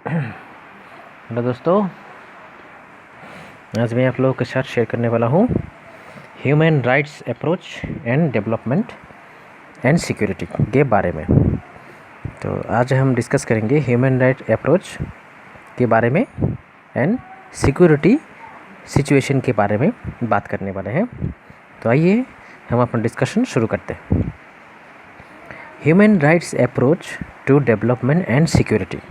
Hello दोस्तों, आज मैं आप लोगों के साथ शेयर करने वाला हूँ human rights approach and development and security के बारे में। तो आज हम डिस्कस करेंगे ह्यूमन राइट अप्रोच के बारे में एंड सिक्योरिटी सिचुएशन के बारे में बात करने वाले हैं। तो आइए हम अपना डिस्कशन शुरू करते हैं। Human rights approach to development and security.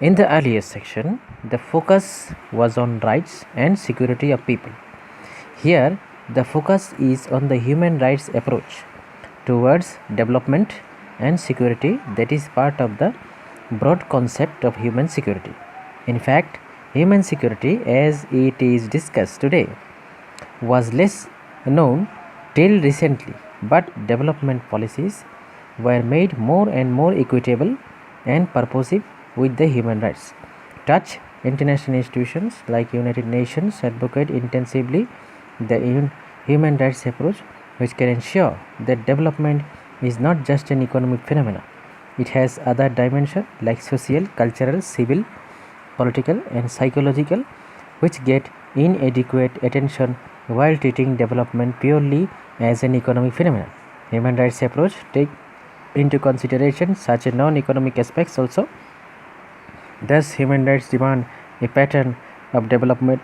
In the earlier section, the focus was on rights and security of people. Here, the focus is on the human rights approach towards development and security that is part of the broad concept of human security. In fact, human security as it is discussed today was less known till recently, but development policies were made more and more equitable and purposive with the human rights. Touch international institutions like United Nations advocate intensively the human rights approach, which can ensure that development is not just an economic phenomenon. It has other dimensions like social, cultural, civil, political and psychological, which get inadequate attention while treating development purely as an economic phenomenon. Human rights approach take into consideration such non-economic aspects also. Thus, human rights demand a pattern of development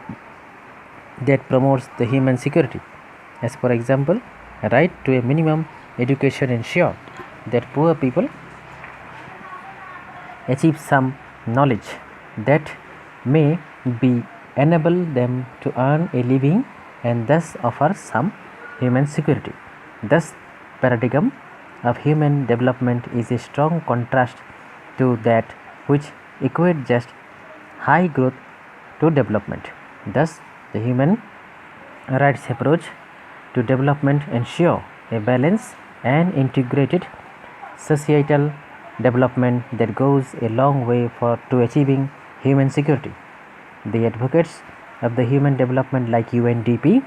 that promotes the human security. As for example, a right to a minimum education ensure that poor people achieve some knowledge that may be enable them to earn a living and thus offer some human security. Thus, paradigm of human development is a strong contrast to that which equate just high growth to development. Thus, the human rights approach to development ensure a balanced and integrated societal development that goes a long way to achieving human security. The advocates of the human development like UNDP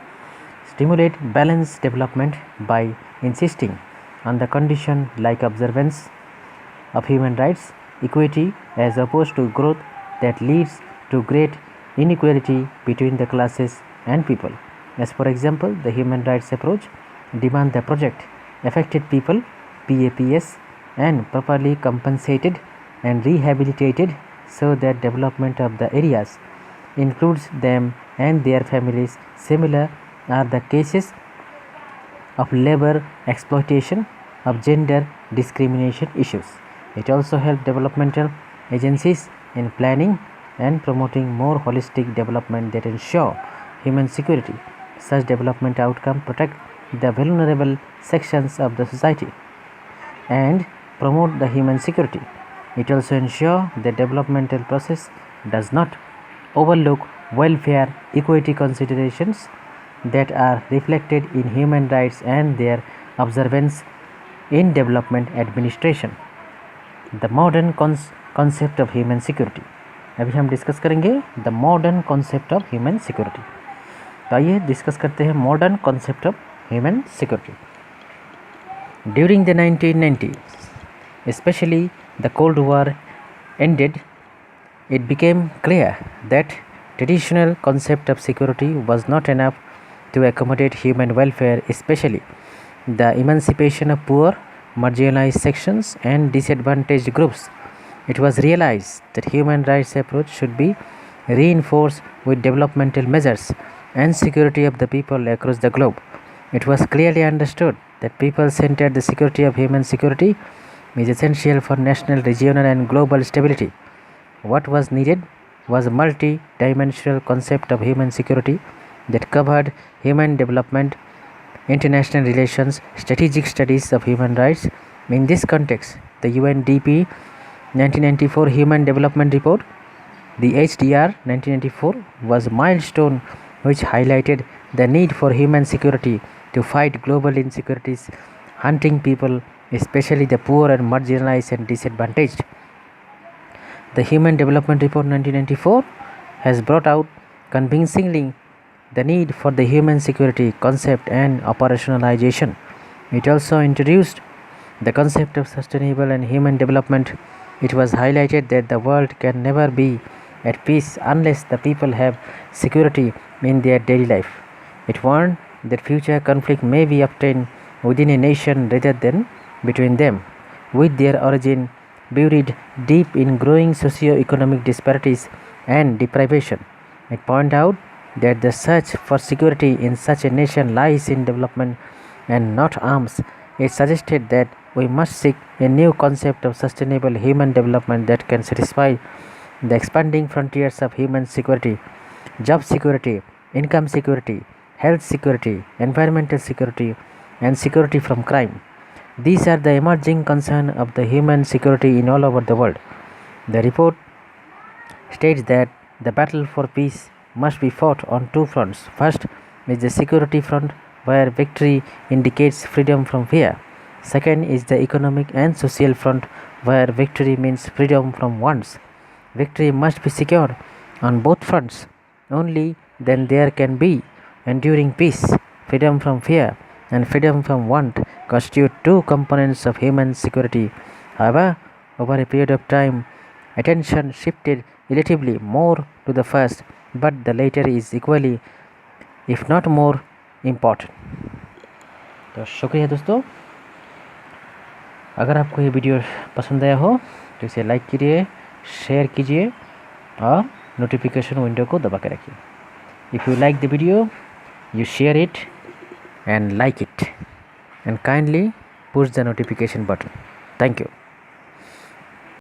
stimulate balanced development by insisting on the condition like observance of human rights, equity as opposed to growth that leads to great inequality between the classes and people. As for example, the human rights approach demand the project affected people PAPS and properly compensated and rehabilitated so that development of the areas includes them and their families. Similar are the cases of labor exploitation, of gender discrimination issues. It also helps developmental agencies in planning and promoting more holistic development that ensure human security. Such development outcomes protect the vulnerable sections of the society and promote the human security. It also ensures the developmental process does not overlook welfare equity considerations that are reflected in human rights and their observance in development administration. The modern concept of human security. अभी हम discuss करेंगे the modern concept of human security. तो आइए discuss करते हैं modern concept of human security. During the 1990s, especially the Cold War ended, it became clear that traditional concept of security was not enough to accommodate human welfare, especially the emancipation of poor, marginalized sections and disadvantaged groups. It was realized that human rights approach should be reinforced with developmental measures and security of the people across the globe. It was clearly understood that people-centered the security of human security is essential for national, regional and global stability. What was needed was a multi-dimensional concept of human security that covered human development, international relations, strategic studies of human rights. In this context, the UNDP 1994 Human Development Report, the HDR 1994, was a milestone which highlighted the need for human security to fight global insecurities, hunting people, especially the poor and marginalized and disadvantaged. The Human Development Report 1994 has brought out convincingly the need for the human security concept and operationalization. It also introduced the concept of sustainable and human development It was highlighted that the world can never be at peace unless the people have security in their daily life. It warned that future conflict may be obtained within a nation rather than between them, with their origin buried deep in growing socio-economic disparities and deprivation. It pointed out that the search for security in such a nation lies in development and not arms. It suggested that we must seek a new concept of sustainable human development that can satisfy the expanding frontiers of human security, job security, income security, health security, environmental security, and security from crime. These are the emerging concerns of the human security in all over the world. The report states that the battle for peace must be fought on two fronts. First is the security front, where victory indicates freedom from fear. Second is the economic and social front, where victory means freedom from wants. Victory must be secured on both fronts. Only then there can be enduring peace. Freedom from fear and freedom from want constitute two components of human security. However, over a period of time, attention shifted relatively more to the first, but the latter is equally, if not more, important. तो शुक्रिया दोस्तों, अगर आपको ये video पसंद आया हो तो इसे लाइक कीजिए, शेयर कीजिए और नोटिफिकेशन विंडो को दबा के रखिए. If you like the video, you share it and like it and kindly push the notification button. Thank you.